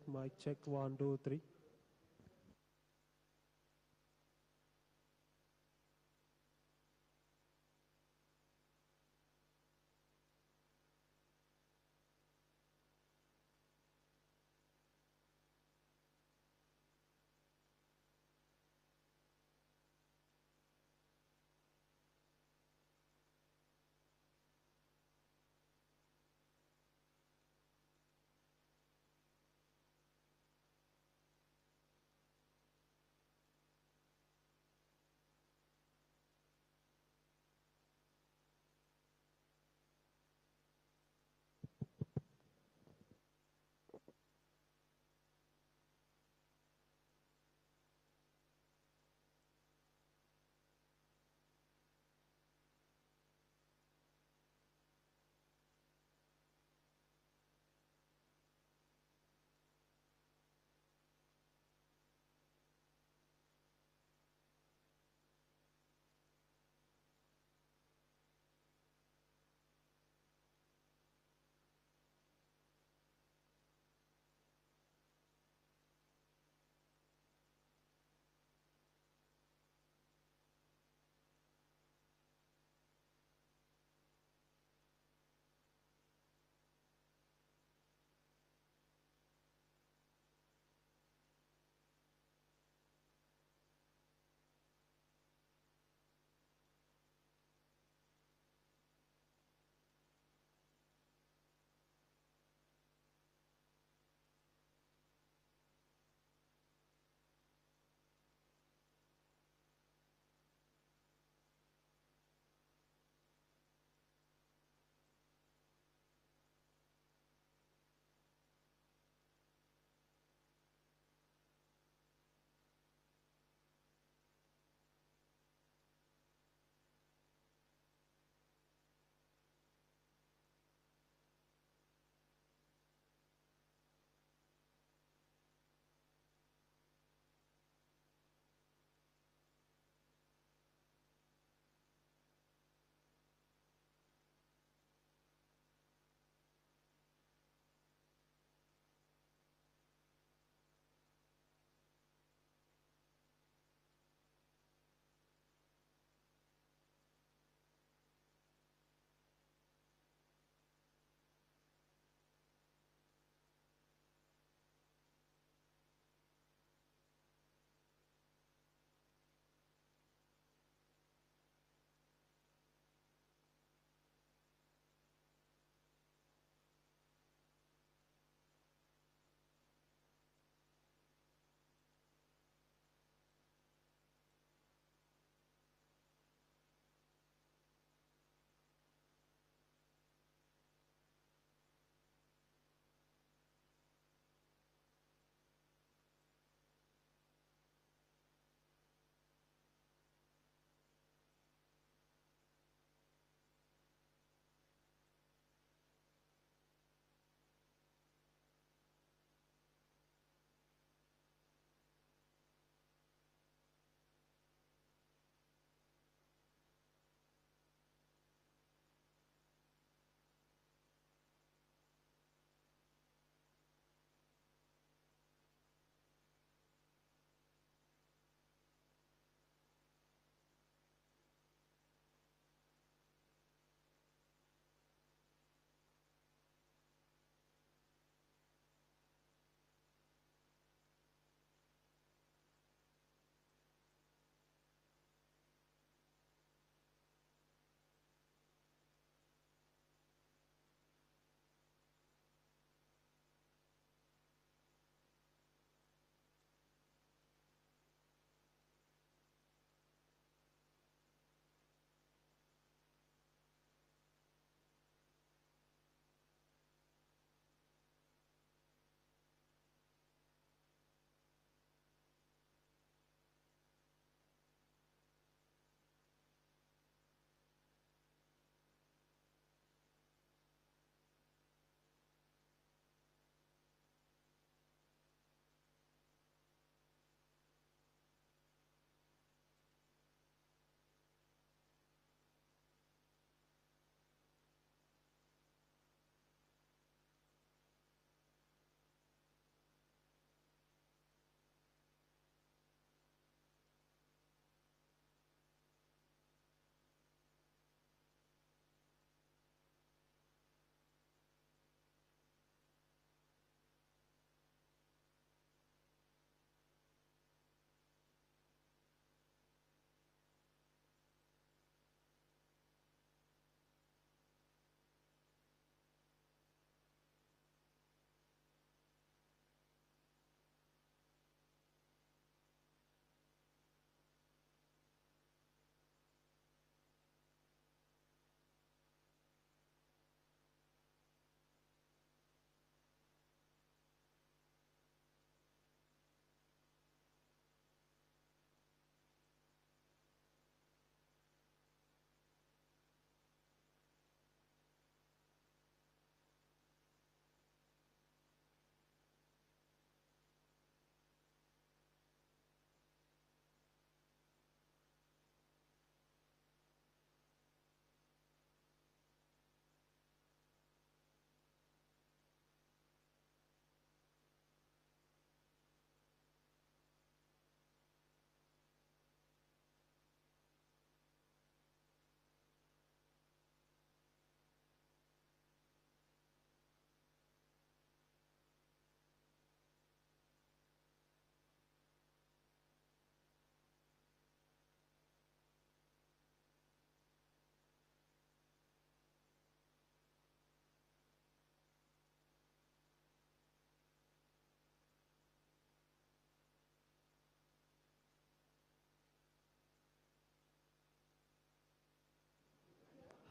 Mic check, 1, 2, 3.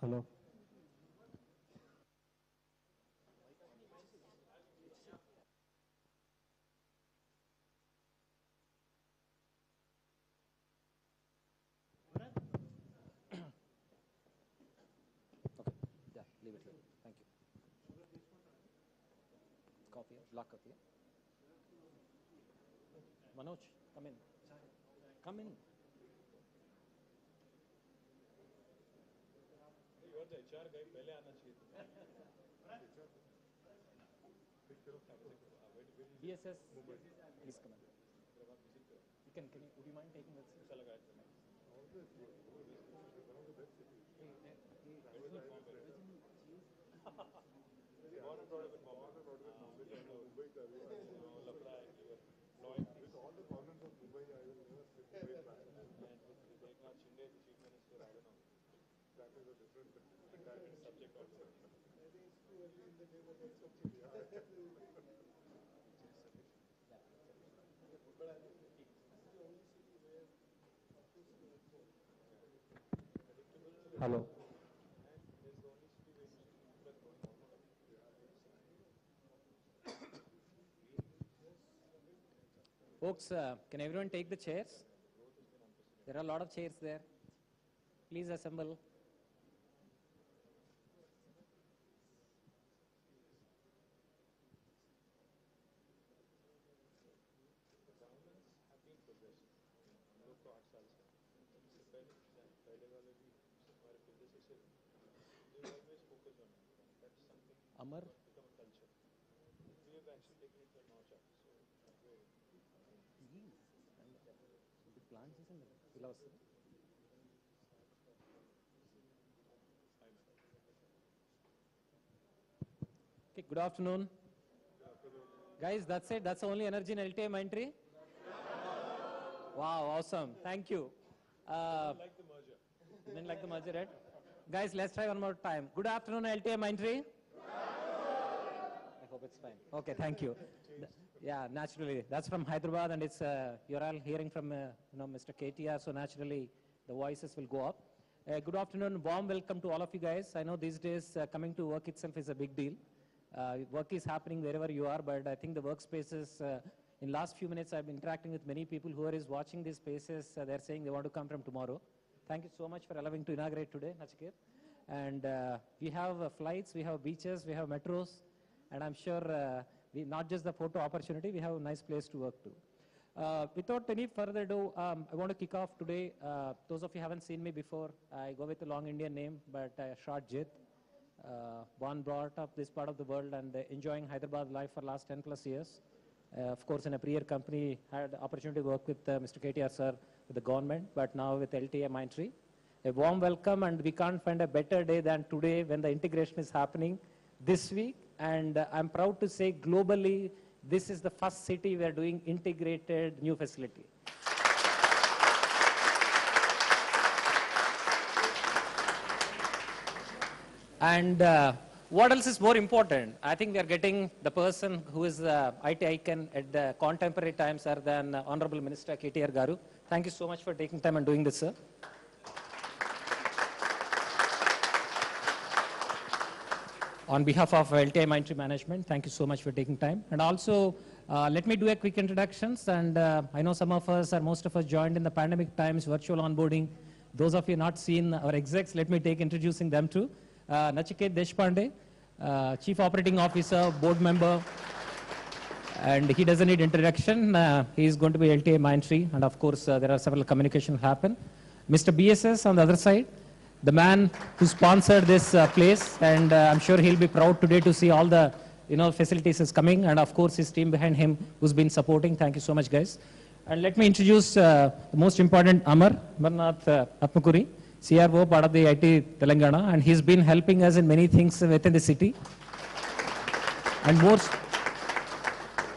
Hello. Okay. Yeah, leave it here. Thank you. Coffee, black coffee. Manoj, come in. Come in. You are the HR guy. पहले आना चाहिए था. BSS, please come in. Would you mind taking this? With all the problems of Mumbai, I will never sit Mumbai back. And with Eknath Shinde, the Chief Minister, I don't know. That is a different subject also. I think it's too early in the day, but that's okay. But I think this is the only city where office to airport. Hello. And there's the only city where people are going almost. Folks, can everyone take the chairs? There are a lot of chairs there. Please assemble. The governments have been progressive. Look to ourselves. पहले वाले भी हमारे predecessor, they always focus on it. That's something Amar? become a culture. We have actually taken it to a notch up. So that way, The plants is in the philosophy. Okay, good afternoon. Guys, that's it. That's the only energy in LTI Mindtree. Wow, awesome. Thank you. like the merger. You didn't like the merger, right? Guys, let's try one more time. Good afternoon, LTI Mindtree. I hope it's fine. Okay, thank you. Yeah, naturally. That's from Hyderabad, and it's you're all hearing from Mr. KTR, so naturally the voices will go up. Good afternoon, warm welcome to all of you guys. I know these days coming to work itself is a big deal. Work is happening wherever you are, but I think the workspaces, in last few minutes I've been interacting with many people who are watching these spaces. They're saying they want to come from tomorrow. Thank you so much for allowing to inaugurate today, Nachiket. And we have flights, we have beaches, we have metros, and I'm sure we not just the photo opportunity, we have a nice place to work too. Without any further ado, I want to kick off today. Those of you who haven't seen me before, I go with a long Indian name, but short Jit. Born, brought up this part of the world and enjoying Hyderabad life for last 10 plus years. Of course, in a prior company, had the opportunity to work with Mr. KTR sir with the government, but now with LTI Mindtree. A warm welcome, and we can't find a better day than today when the integration is happening this week. And I'm proud to say globally, this is the first city we are doing integrated new facility. And what else is more important? I think we are getting the person who is IT icon at the contemporary times other than Honorable Minister KTR Garu. Thank you so much for taking time and doing this, sir. On behalf of LTI Mindtree Management, thank you so much for taking time. And also, let me do a quick introductions. And I know some of us or most of us joined in the pandemic times, virtual onboarding. Those of you not seen our execs, let me take introducing them too. Nachiket Deshpande, Chief Operating Officer, Board Member, and he doesn't need introduction. He is going to be LTI Mindtree, and of course, there are several communications happen. Mr. BSS on the other side, the man who sponsored this place, and I'm sure he'll be proud today to see all the facilities is coming, and of course his team behind him who's been supporting. Thank you so much, guys. And let me introduce the most important, Amarnath Atmakuri, CRO, part of the IT Telangana, and he's been helping us in many things within the city. And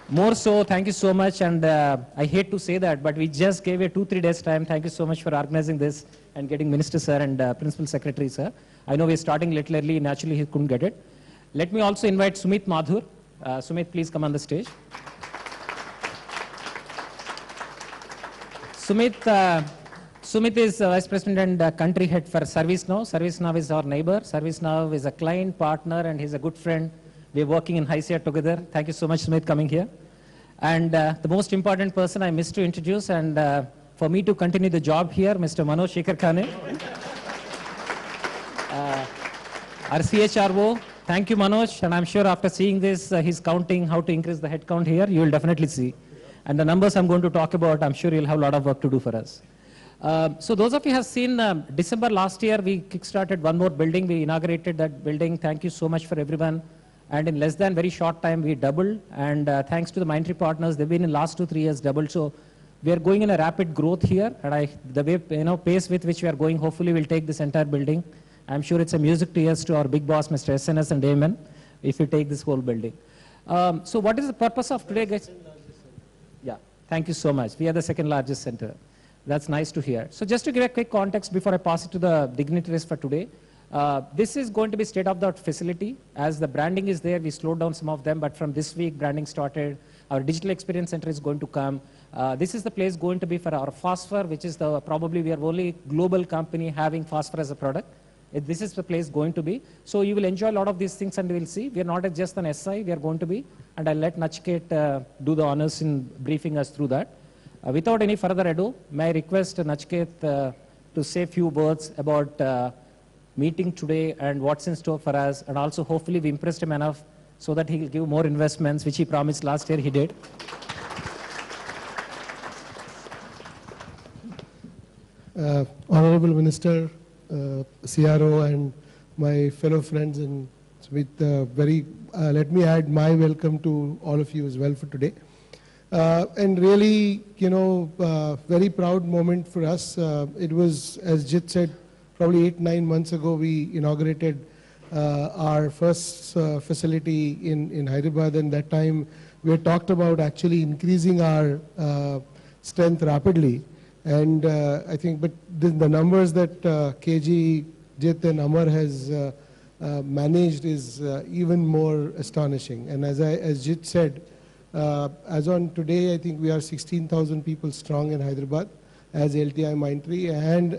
more so, thank you so much, and I hate to say that, but we just gave a 2-3 days time. Thank you so much for organizing this and getting Minister sir and Principal Secretary sir. I know we're starting a little early, naturally he couldn't get it. Let me also invite Sumit Madhur. Sumit, please come on the stage. Sumit, Sumit is Vice President and Country Head for ServiceNow. ServiceNow is our neighbor. ServiceNow is a client, partner, and he's a good friend. We're working in HiSEA together. Thank you so much, Sumit, coming here. And the most important person I missed to introduce, and for me to continue the job here, Mr. Manoj Shekhar Khane. Our CHRO. Thank you, Manoj. And I'm sure after seeing this, he's counting how to increase the headcount here. You will definitely see. And the numbers I'm going to talk about, I'm sure you'll have a lot of work to do for us. So those of you have seen December last year, we kickstarted one more building. We inaugurated that building. Thank you so much for everyone. And in less than very short time, we doubled. And thanks to the Mindtree partners, they've been in the last 2-3 years doubled. So we are going in a rapid growth here. And the way, pace with which we are going, hopefully we'll take this entire building. I'm sure it's a music to ears to our big boss, Mr. SNS and Damon, if we take this whole building. So what is the purpose of today, guys? Yeah, thank you so much. We are the second largest center. That's nice to hear. So just to give a quick context before I pass it to the dignitaries for today, this is going to be state-of-the-art facility. As the branding is there, we slowed down some of them, but from this week, branding started. Our digital experience center is going to come. This is the place going to be for our phosphor, which is probably we are only global company having phosphor as a product. This is the place going to be. So you will enjoy a lot of these things and we will see. We are not just an SI, we are going to be. And I'll let Nachiket do the honors in briefing us through that. Without any further ado, may I request Nachiket to say a few words about meeting today and what's in store for us. And also hopefully we impressed him enough so that he will give more investments, which he promised last year he did. Honorable Minister, CRO and my fellow friends, and with let me add my welcome to all of you as well for today. And really, very proud moment for us. It was, as Jit said, probably 8-9 months ago, we inaugurated our first facility in Hyderabad, and that time we had talked about actually increasing our strength rapidly. And I think, but the numbers that KG, Jit and Amar has managed is even more astonishing. And as Jit said, as on today, I think we are 16,000 people strong in Hyderabad as LTI Mindtree. And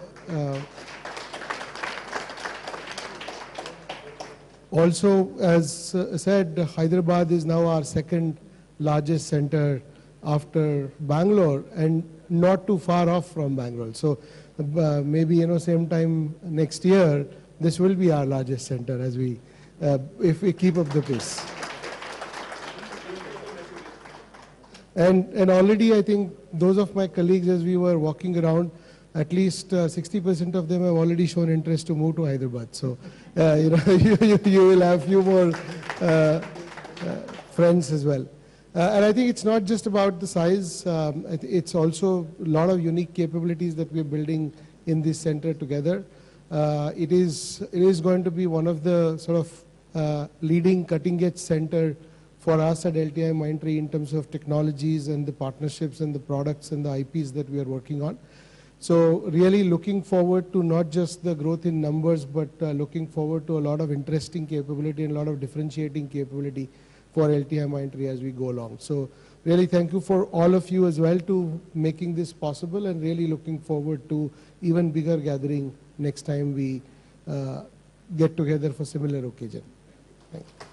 also, as said, Hyderabad is now our second largest center after Bangalore, and not too far off from Bangalore. So maybe, same time next year, this will be our largest center as we, if we keep up the pace. And already, I think those of my colleagues, as we were walking around, at least 60% of them have already shown interest to move to Hyderabad. So, you will have few more friends as well. And I think it's not just about the size, it's also a lot of unique capabilities that we're building in this center together. It is going to be one of the sort of leading cutting-edge center for us at LTI Mindtree in terms of technologies and the partnerships and the products and the IPs that we are working on. So really looking forward to not just the growth in numbers, but looking forward to a lot of interesting capability and a lot of differentiating capability for LTI Mindtree as we go along. So really thank you for all of you as well to making this possible, and really looking forward to even bigger gathering next time we get together for similar occasion. Thank you.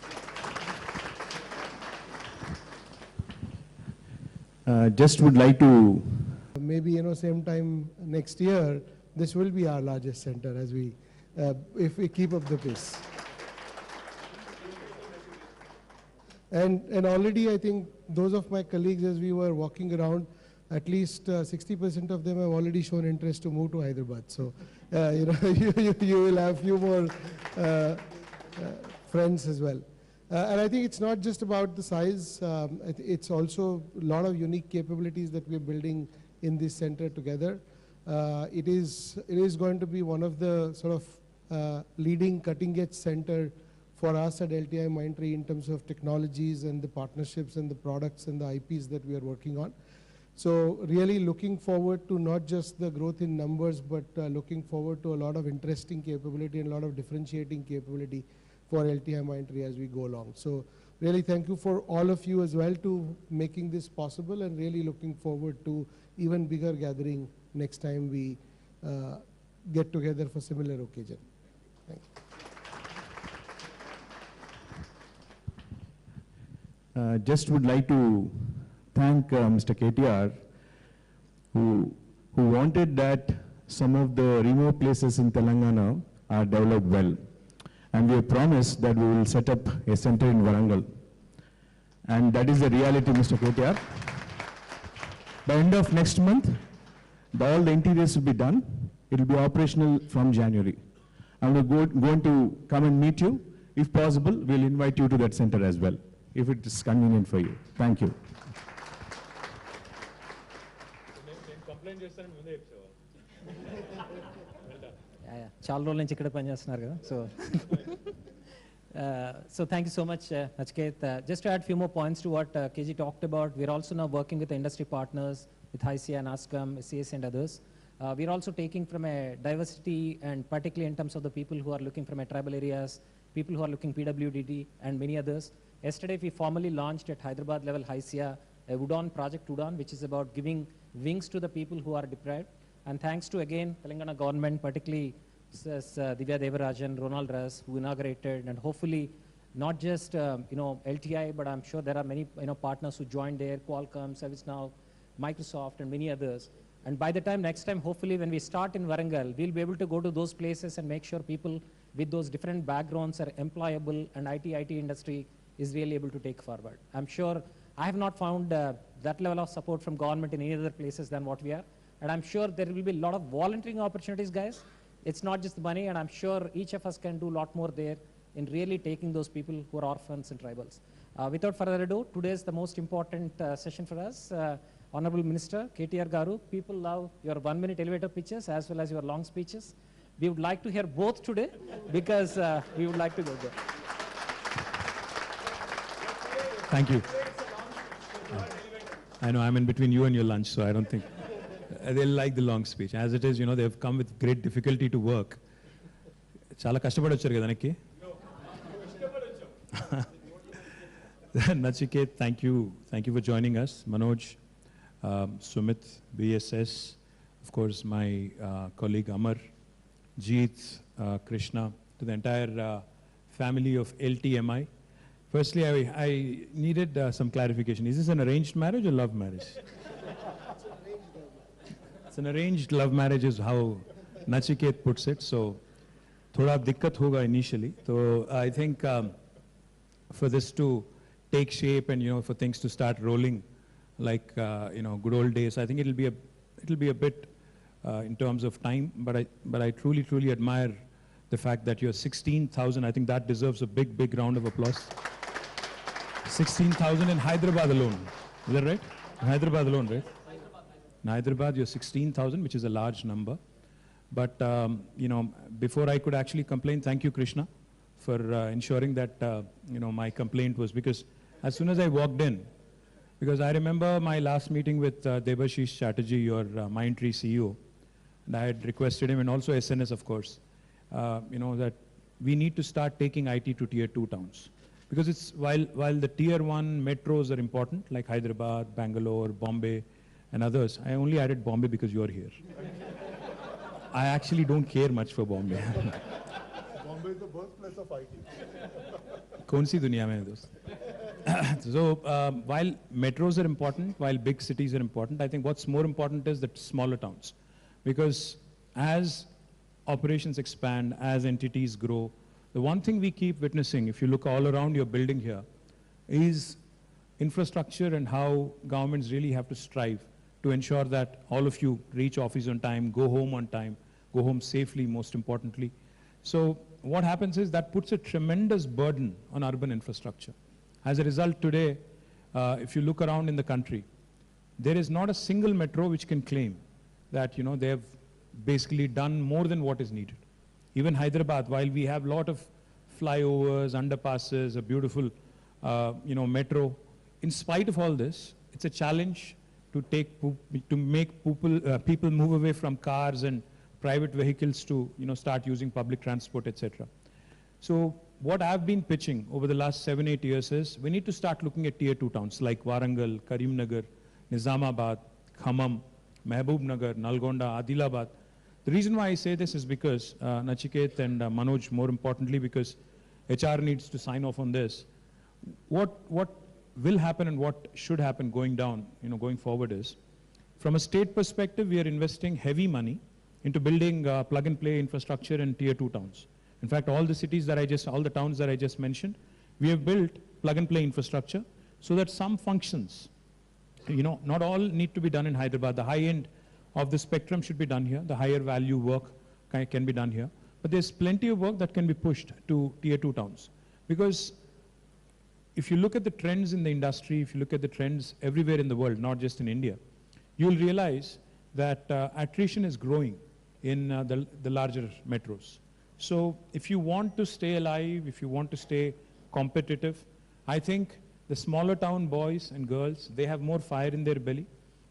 Just would like to maybe, same time next year, this will be our largest center as we, if we keep up the pace. And already, I think those of my colleagues, as we were walking around, at least 60% of them have already shown interest to move to Hyderabad. So, you will have few more friends as well. And I think it's not just about the size, it's also a lot of unique capabilities that we're building in this center together. It is going to be one of the sort of leading cutting-edge center for us at LTI Mindtree in terms of technologies and the partnerships and the products and the IPs that we are working on. So really looking forward to not just the growth in numbers, but looking forward to a lot of interesting capability and a lot of differentiating capability for LTI Mindtree as we go along. So really thank you for all of you as well to making this possible, and really looking forward to even bigger gathering next time we get together for similar occasion. Thank you. Just would like to thank Mr. KTR, who wanted that some of the remote places in Telangana are developed well. And we have promised that we will set up a center in Warangal. And that is the reality, Mr. KTR. By end of next month, all the interiors will be done. It will be operational from January. And we're going to come and meet you. If possible, we'll invite you to that center as well, if it is convenient for you. Thank you. చాలా రోజుల నుంచి ఇక్కడ పనిచేస్తున్నారు కదా so thank you so much Nachiket. Just to add few more points to what KG talked about, we're also now working with the industry partners with ICA and ASCAM, CAS and others. We're also taking from a diversity, and particularly in terms of the people who are looking from a tribal areas, people who are looking PWDD and many others. Yesterday we formally launched at Hyderabad level ICA a Udon project Udon, which is about giving wings to the people who are deprived. And thanks to again Telangana government, particularly Divya Devarajan, Ronald Russ, who inaugurated, and hopefully not just LTI, but I'm sure there are many partners who joined there, Qualcomm, ServiceNow, Microsoft, and many others. And by the time next time, hopefully when we start in Warangal, we'll be able to go to those places and make sure people with those different backgrounds are employable, and IT industry is really able to take forward. I'm sure I have not found that level of support from government in any other places than what we are. And I'm sure there will be a lot of volunteering opportunities, guys. It's not just the money, and I'm sure each of us can do a lot more there in really taking those people who are orphans and tribals. Without further ado, today is the most important session for us. Honorable Minister KTR Garu, people love your 1-minute elevator pitches as well as your long speeches. We would like to hear both today because we would like to go there. Thank you. I know I'm in between you and your lunch, so I don't think they'll like the long speech. As it is, they've come with great difficulty to work. Chala kashtapadi vacharu kada nakki. Nachiket, thank you for joining us. Manoj, Sumit, BSS, of course my colleague Amar, Jeet, Krishna, to the entire family of LTMI. Firstly, I needed some clarification. Is this an arranged marriage or love marriage? It's an arranged love marriage is how Nachiket puts it. So, thoda dikkat hoga initially. So, I think for this to take shape and for things to start rolling like good old days, I think it'll be a bit in terms of time. But I truly admire the fact that you're 16,000. I think that deserves a big round of applause. 16,000 in Hyderabad alone. Is that right? Hyderabad alone, right? In Hyderabad, you're 16,000, which is a large number. But, before I could actually complain, thank you, Krishna, for ensuring that, my complaint was because as soon as I walked in, because I remember my last meeting with Debashish Chatterjee, your Mindtree CEO, and I had requested him, and also SNS, of course, that we need to start taking IT to tier 2 towns. Because it's while the tier 1 metros are important, like Hyderabad, Bangalore, Bombay, and others. I only added Bombay because you're here. I actually don't care much for Bombay. Bombay is the birthplace of IT. Kaun si duniya mein hai dost? So while metros are important, while big cities are important, I think what's more important is the smaller towns. Because as operations expand, as entities grow, the one thing we keep witnessing, if you look all around your building here, is infrastructure and how governments really have to strive to ensure that all of you reach office on time, go home safely, most importantly. So what happens is that puts a tremendous burden on urban infrastructure. As a result, today, if you look around in the country, there is not a single metro which can claim that, they have basically done more than what is needed. Even Hyderabad, while we have a lot of flyovers, underpasses, a beautiful, metro, in spite of all this, it's a challenge to make people move away from cars and private vehicles to start using public transport, etc. So what I've been pitching over the last 7-8 years is we need to start looking at tier 2 towns like Warangal, Karimnagar, Nizamabad, Khammam, Mehboob Nagar, Nalgonda, Adilabad. The reason why I say this is because Nachiket and Manoj, more importantly, because HR needs to sign off on this. What will happen and what should happen going down, going forward is, from a state perspective, we are investing heavy money into building plug-and-play infrastructure in Tier 2 towns. In fact, all the towns that I just mentioned, we have built plug-and-play infrastructure so that some functions, not all need to be done in Hyderabad. The high end of the spectrum should be done here. The higher value work can be done here. But there's plenty of work that can be pushed to Tier 2 towns. Because if you look at the trends in the industry, if you look at the trends everywhere in the world, not just in India, you'll realize that attrition is growing in the larger metros. So if you want to stay alive, if you want to stay competitive, I think the smaller town boys and girls, they have more fire in their belly.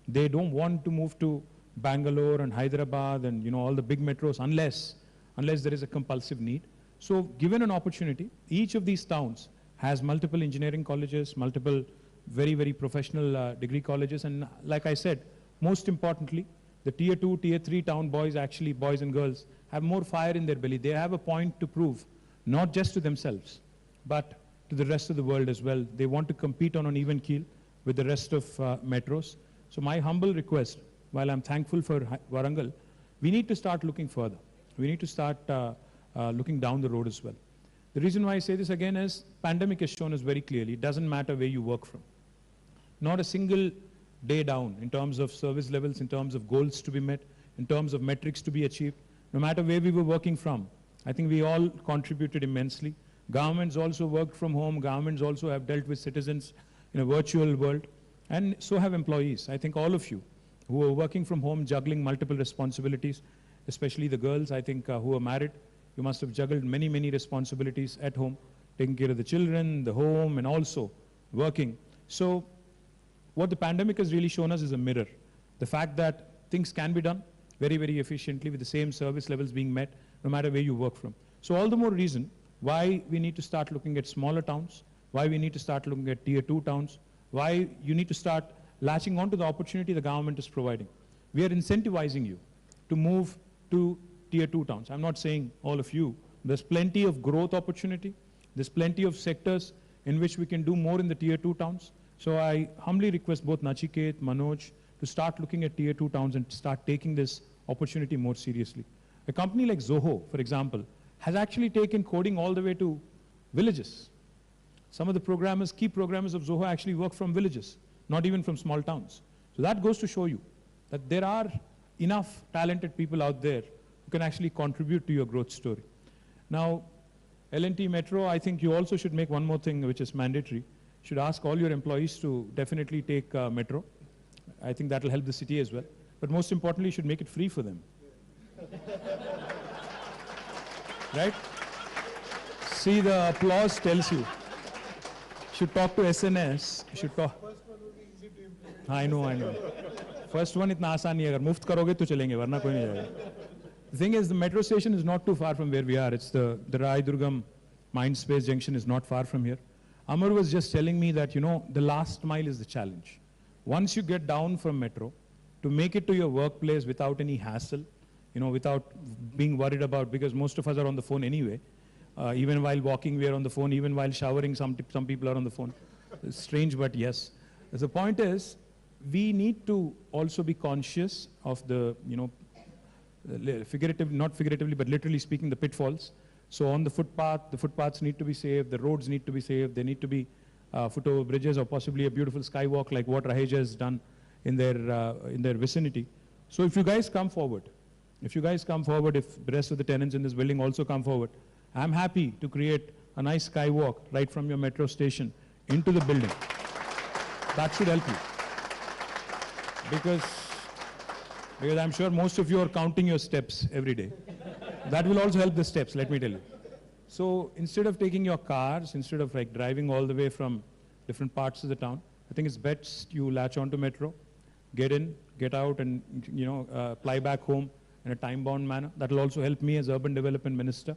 They don't want to move to Bangalore and Hyderabad and all the big metros unless there is a compulsive need. So given an opportunity, each of these towns has multiple engineering colleges, multiple very, very professional degree colleges, and like I said, most importantly, the Tier 2, Tier 3 town boys, actually boys and girls, have more fire in their belly. They have a point to prove, not just to themselves, but to the rest of the world as well. They want to compete on an even keel with the rest of metros. So my humble request, while I'm thankful for Warangal, we need to start looking further. We need to start looking down the road as well. The reason why I say this again is, pandemic has shown us very clearly, it doesn't matter where you work from. Not a single day down in terms of service levels, in terms of goals to be met, in terms of metrics to be achieved. No matter where we were working from, I think we all contributed immensely. Governments also worked from home. Governments also have dealt with citizens in a virtual world. And so have employees. I think all of you who are working from home, juggling multiple responsibilities, especially the girls, I think, who are married, you must have juggled many, many responsibilities at home, taking care of the children, the home, and also working. So what the pandemic has really shown us is a mirror. The fact that things can be done very, very efficiently with the same service levels being met, no matter where you work from. So all the more reason why we need to start looking at smaller towns, why we need to start looking at Tier 2 towns, why you need to start latching on to the opportunity the government is providing. We are incentivizing you to move to Tier 2 towns. I'm not saying all of you. There's plenty of growth opportunity. There's plenty of sectors in which we can do more in the Tier 2 towns. So I humbly request both Nachiket, Manoj to start looking at Tier 2 towns and start taking this opportunity more seriously. A company like Zoho, for example, has actually taken coding all the way to villages. Some of the programmers, key programmers of Zoho actually work from villages, not even from small towns. So that goes to show you that there are enough talented people out there who can actually contribute to your growth story. Now, L&T Metro, I think you also should make one more thing which is mandatory. You should ask all your employees to definitely take Metro. I think that will help the city as well. But most importantly, you should make it free for them. Right? See, the applause tells you. You should talk to SNS. You should talk. First one will be easy to implement. I know. First one itna आसान नहीं है. अगर मुफ्त करोगे तो चलेंगे, वरना कोई नहीं जाएगा. The thing is, the metro station is not too far from where we are. It's the Rai Durgam Mindspace Junction is not far from here. Amar was just telling me that, the last mile is the challenge. Once you get down from metro, to make it to your workplace without any hassle, without being worried about, because most of us are on the phone anyway. Even while walking, we are on the phone. Even while showering, some people are on the phone. It's strange, but yes. The point is, we need to also be conscious of the, not figuratively, but literally speaking, the pitfalls. So on the footpaths need to be safe, the roads need to be safe, there need to be foot over bridges or possibly a beautiful skywalk like what Raheja has done in their vicinity. So if you guys come forward, if the rest of the tenants in this building also come forward, I'm happy to create a nice skywalk right from your metro station into the building. That should help you. Because I'm sure most of you are counting your steps every day. That will also help the steps, let me tell you. So instead of taking your cars, instead of driving all the way from different parts of the town, I think it's best you latch onto metro, get in, get out, and fly back home in a time-bound manner. That will also help me as Urban Development Minister.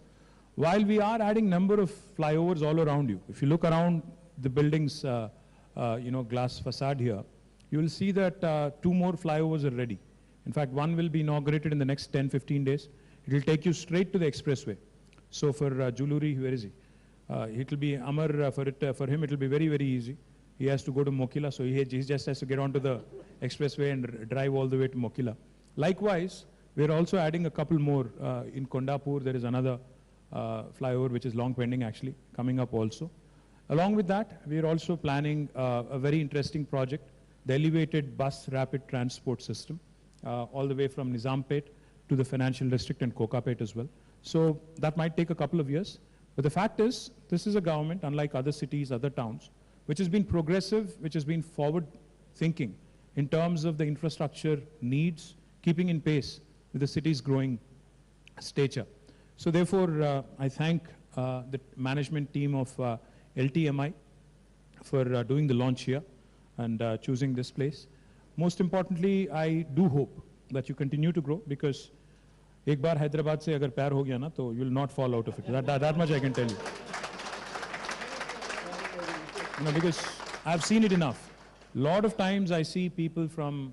While we are adding number of flyovers all around you, if you look around the building's glass facade here, you will see that 2 more flyovers are ready In fact, one will be inaugurated in the next 10, 15 days. It will take you straight to the expressway. So for Juluri, where is he? It will be Amar, for him it will be very, very easy. He has to go to Mokila, so he just has to get onto the expressway and drive all the way to Mokila. Likewise, we're also adding a couple more. In Kondapur, there is another flyover, which is long pending actually, coming up also. Along with that, we are also planning a very interesting project, the elevated bus rapid transport system, all the way from Nizampet to the financial district and Kokapet as well. So that might take a couple of years. But the fact is, this is a government, unlike other cities, other towns, which has been progressive, which has been forward thinking in terms of the infrastructure needs, keeping in pace with the city's growing stature. So therefore, I thank the management team of LTMI for doing the launch here and choosing this place. Most importantly, I do hope that you continue to grow, because एक बार हैदराबाद से अगर प्यार हो गया ना, तो you will not fall out of it. That much I can tell you. Because I've seen it enough. A lot of times I see people from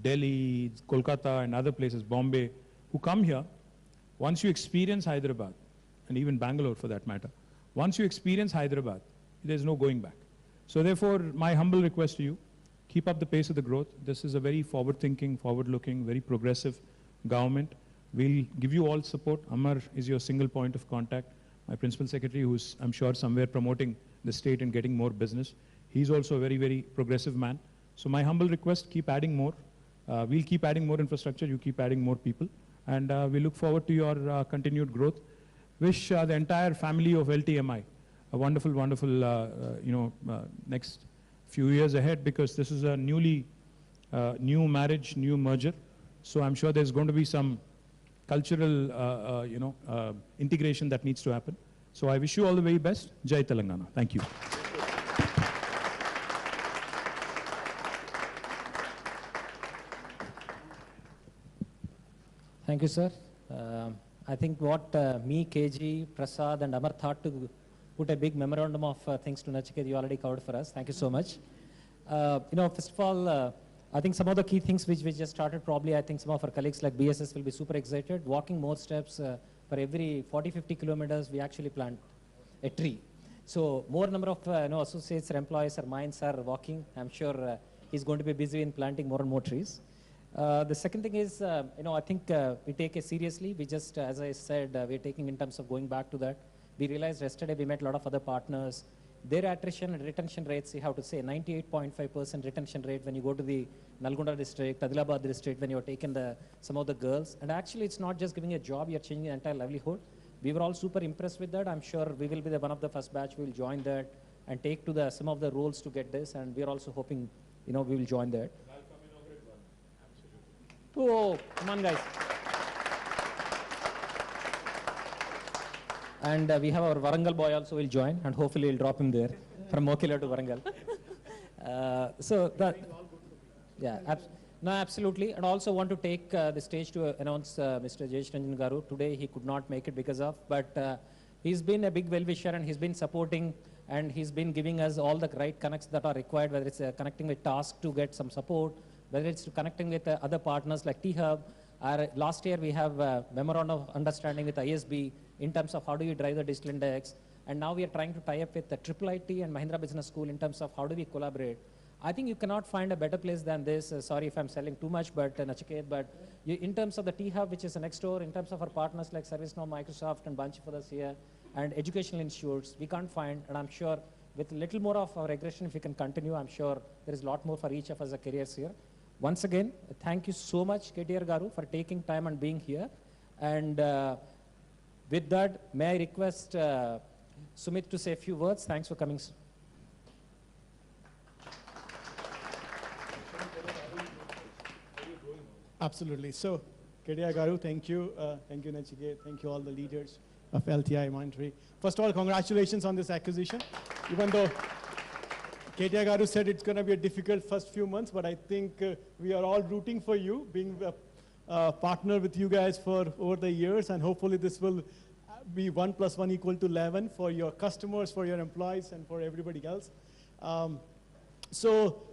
Delhi, Kolkata and other places, Bombay, who come here. Once you experience Hyderabad, and even Bangalore for that matter, once you experience Hyderabad, there's no going back. So therefore, my humble request to you, keep up the pace of the growth. This is a very forward-thinking, forward-looking, very progressive government. We'll give you all support. Amar is your single point of contact. My principal secretary, who's, I'm sure, somewhere promoting the state and getting more business. He's also a very, very progressive man. So my humble request, keep adding more. We'll keep adding more infrastructure. You keep adding more people. And we look forward to your continued growth. Wish the entire family of LTMI a wonderful, wonderful, next few years ahead, because this is a new marriage, new merger. So I'm sure there's going to be some cultural, integration that needs to happen. So I wish you all the very best. Jai Telangana. Thank you. Thank you, sir. I think what me, KG, Prasad and Amar thought to put a big memorandum of things to Nachiket, you already covered for us. Thank you so much. First of all, I think some of the key things which we just started, probably I think some of our colleagues like BSS will be super excited. Walking more steps for every 40-50 kilometers, we actually plant a tree. So more number of associates or employees or minds are walking. I'm sure he's going to be busy in planting more and more trees. The second thing is, I think we take it seriously. We just, as I said, we're taking in terms of going back to that. We realized yesterday we met a lot of other partners. Their attrition and retention rates, you have to say 98.5% retention rate when you go to the Nalgonda district, Adilabad district, when you're taking some of the girls. And actually, it's not just giving a job, you're changing the entire livelihood. We were all super impressed with that. I'm sure we will be one of the first batch. We will join that and take to some of the roles to get this. And we're also hoping, we will join that. Oh, come on, guys. And we have our Warangal boy also will join, and hopefully we'll drop him there from Mokila to Warangal. No, absolutely. And also want to take the stage to announce Mr. Jayesh Ranjan Garu. Today he could not make it because of, but he's been a big well-wisher and he's been supporting and he's been giving us all the right connects that are required, whether it's connecting with task to get some support, whether it's connecting with other partners like T-Hub. Last year we have a memorandum of understanding with ISB in terms of how do you drive the digital index. And now we are trying to tie up with the IIIT and Mahindra Business School in terms of how do we collaborate. I think you cannot find a better place than this. Sorry if I'm selling too much, but Nachiket, but in terms of the T-Hub, which is next door, in terms of our partners like ServiceNow, Microsoft, and bunch of others here, and educational institutes, we can't find, and I'm sure with a little more of our regression, if we can continue, I'm sure there is a lot more for each of us careers here. Once again, thank you so much, KTR Garu, for taking time and being here. And with that, may I request Sumit to say a few words. Thanks for coming. Absolutely. So, KTR Garu, thank you. Thank you, Nachiket. Thank you, all the leaders of LTI Mindtree. First of all, congratulations on this acquisition. Even though KTR Garu said it's going to be a difficult first few months, but I think we are all rooting for you, being a partner with you guys for over the years, and hopefully this will be 1 + 1 = 11 for your customers, for your employees, and for everybody else. So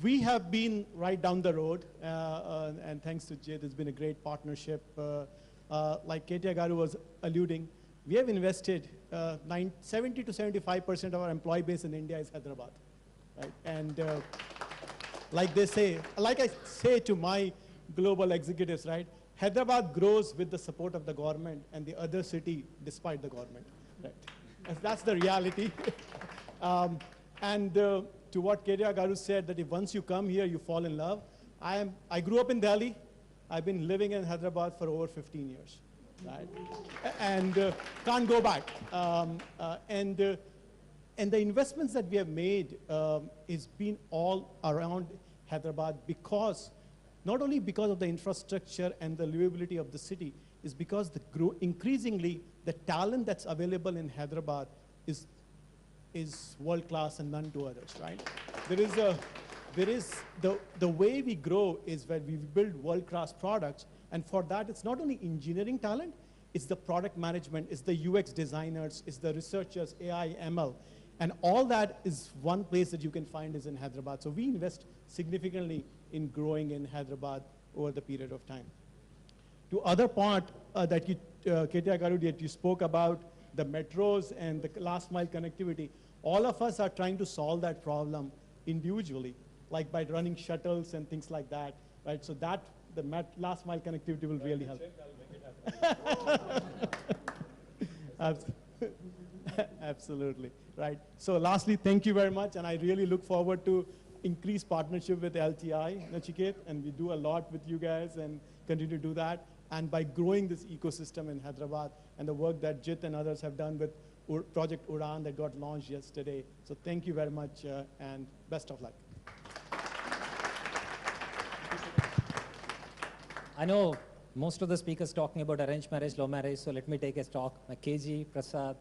we have been right down the road, and thanks to Jay, there's been a great partnership. Like KTR Garu was alluding, we have invested 70 to 75% of our employee base in India is Hyderabad, right? And like they say, like I say to my global executives, right? Hyderabad grows with the support of the government, and the other city despite the government, right? That's the reality. To what KTR Garu said, that if once you come here, you fall in love. I grew up in Delhi. I've been living in Hyderabad for over 15 years, right? And can't go back. And the investments that we have made is been all around Hyderabad, because not only because of the infrastructure and the livability of the city, is because increasingly the talent that's available in Hyderabad is world class and none to others, right? The way we grow is where we build world class products, and for that it's not only engineering talent, it's the product management, it's the UX designers, it's the researchers, AI, ML, and all that is one place that you can find is in Hyderabad. So we invest significantly in growing in Hyderabad over the period of time. To other part that you, KTR Garu, that you spoke about, the metros and the last mile connectivity, all of us are trying to solve that problem individually, like by running shuttles and things like that, right? So that the last mile connectivity will really help. Absolutely, right? So lastly, thank you very much, and I really look forward to increased partnership with LTI, Nachiket, and we do a lot with you guys and continue to do that. And by growing this ecosystem in Hyderabad and the work that Jit and others have done with Project Udan that got launched yesterday. So thank you very much and best of luck. I know most of the speakers talking about arranged marriage, love marriage, so let me take a talk. KG, Prasad,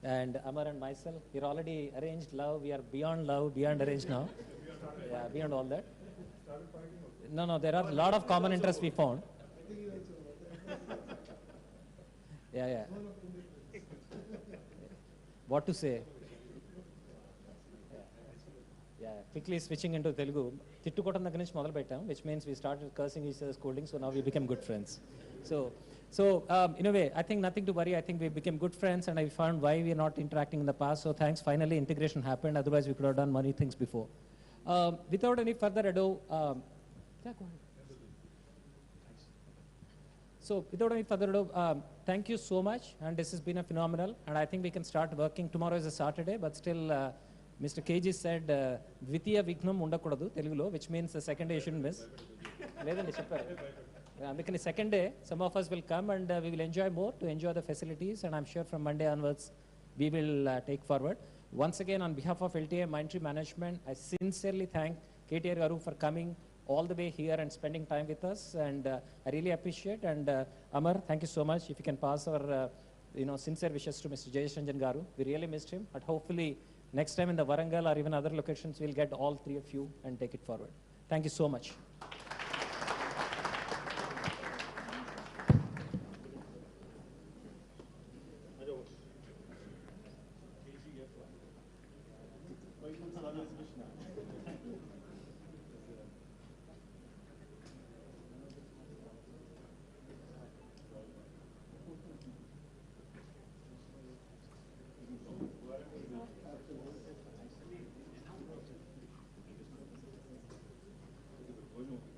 and Amar and myself, we're already arranged love. We are beyond love, beyond arranged now. Yeah, beyond all that. No, there are a lot of common interests we found. Yeah. What to say? Yeah, quickly switching into Telugu. Tittukotam దగ్గర నుంచి మొదలు పెట్టాం, which means we started cursing each other, scolding, so now we became good friends. So in a way, I think nothing to worry. I think we became good friends, and I found why we are not interacting in the past. So thanks, finally integration happened. Otherwise, we could have done many things before. Without any further ado, yeah, go ahead. So without any further ado, thank you so much, and this has been a phenomenal, and I think we can start working. Tomorrow is a Saturday, but still, Mr. KG said, Dvitiya Vignam Undakodadu, Telugulo, which means the second day you shouldn't miss. Ledandi chepparu. Because second day, some of us will come and we will enjoy more to enjoy the facilities, and I'm sure from Monday onwards, we will take forward. Once again, on behalf of LTI Mindtree Management, I sincerely thank KTR Garu for coming all the way here and spending time with us, and I really appreciate. And Amar, thank you so much. If you can pass our sincere wishes to Mr. Jayesh Ranjan Garu. We really missed him, but hopefully next time in the Warangal or even other locations, we'll get all three of you and take it forward. Thank you so much. Bueno.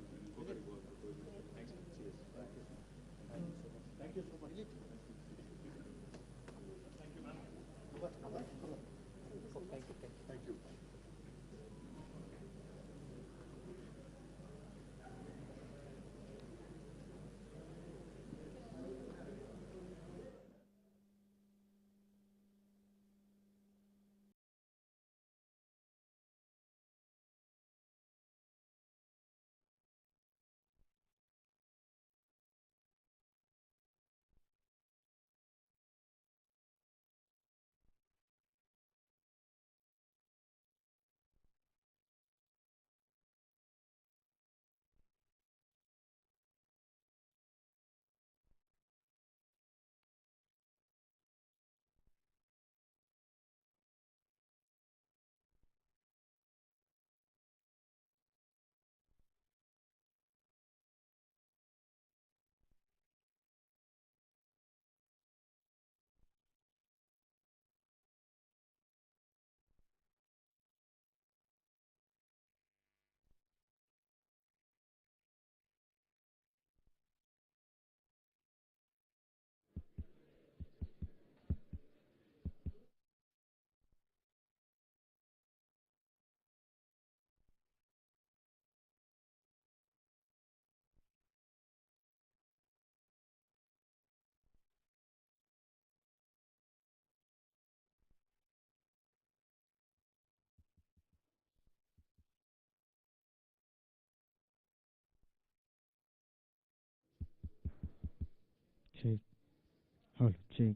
Check. Hello, check.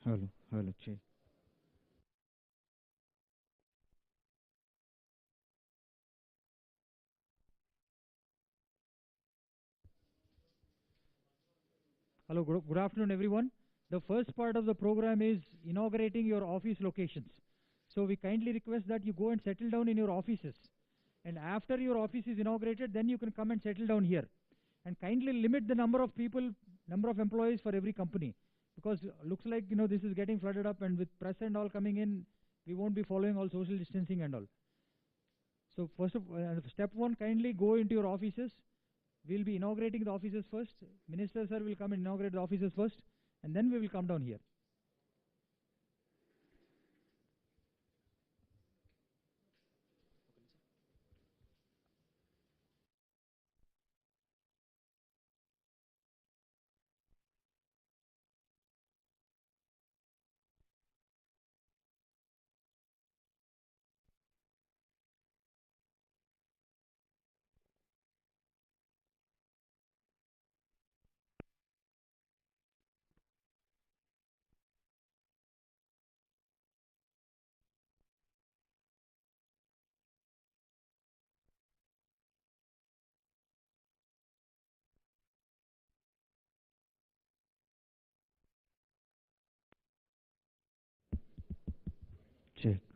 Hello, hello, check. Hello, good afternoon, everyone. The first part of the program is inaugurating your office locations. So we kindly request that you go and settle down in your offices. And after your office is inaugurated, then you can come and settle down here. And kindly limit the number of people, number of employees for every company. Because looks like, this is getting flooded up, and with press and all coming in, we won't be following all social distancing and all. So first of step one, kindly go into your offices. We'll be inaugurating the offices first. Minister sir will come and inaugurate the offices first, and then we will come down here. Check.